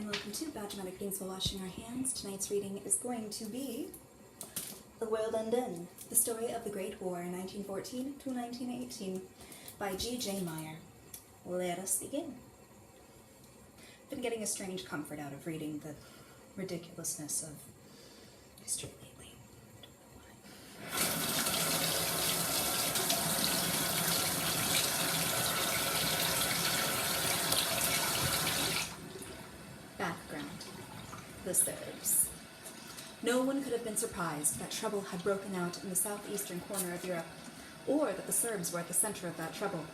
and welcome to Bad Dramatic Readings While Washing Our Hands. Tonight's reading is going to be The World Undone, the story of the Great War, 1914 to 1918, by G.J. Meyer. Let us begin. I've been getting a strange comfort out of reading the ridiculousness of history lately. Background. The Serbs. No one could have been surprised that trouble had broken out in the southeastern corner of Europe, or that the Serbs were at the center of that trouble.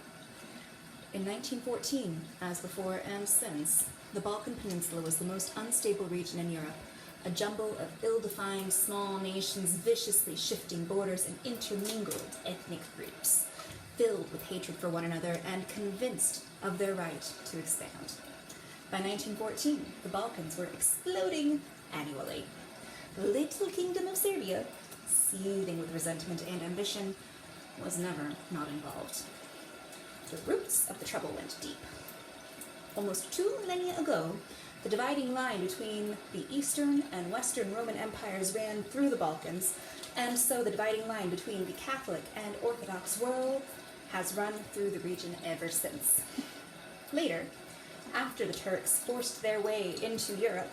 In 1914, as before and since, the Balkan Peninsula was the most unstable region in Europe, a jumble of ill-defined small nations viciously shifting borders and intermingled ethnic groups, filled with hatred for one another and convinced of their right to expand. By 1914, the Balkans were exploding annually. The little kingdom of Serbia, seething with resentment and ambition, was never not involved. The roots of the trouble went deep. Almost 2 millennia ago, the dividing line between the Eastern and Western Roman empires ran through the Balkans, and so the dividing line between the Catholic and Orthodox world has run through the region ever since. Later, after the Turks forced their way into Europe,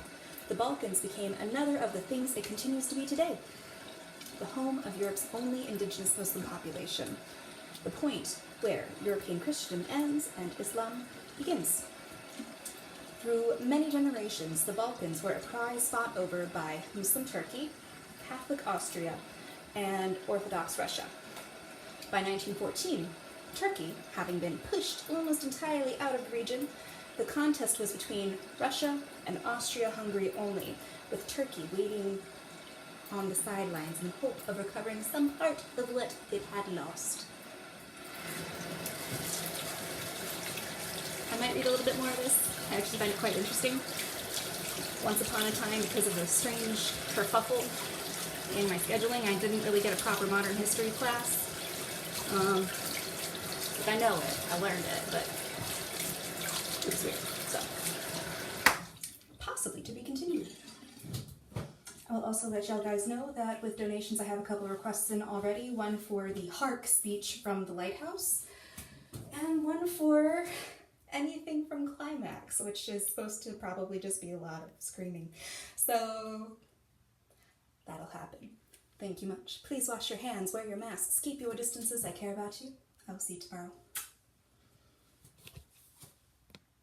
the Balkans became another of the things it continues to be today, the home of Europe's only indigenous Muslim population, the point where European Christendom ends and Islam begins. Through many generations, the Balkans were a prize fought over by Muslim Turkey, Catholic Austria, and Orthodox Russia. By 1914, Turkey, having been pushed almost entirely out of the region, the contest was between Russia and Austria-Hungary only, with Turkey waiting on the sidelines in the hope of recovering some part of what it had lost. I might read a little bit more of this. I actually find it quite interesting. Once upon a time, because of a strange kerfuffle in my scheduling, I didn't really get a proper modern history class. I know it, I learned it, but it's weird, so possibly to be continued. I'll also let y'all guys know that with donations I have a couple of requests in already, one for the Hark speech from the Lighthouse, and one for anything from Climax, which is supposed to probably just be a lot of screaming. So that'll happen. Thank you much. Please wash your hands, wear your masks, keep your distances. I care about you. I will see you tomorrow.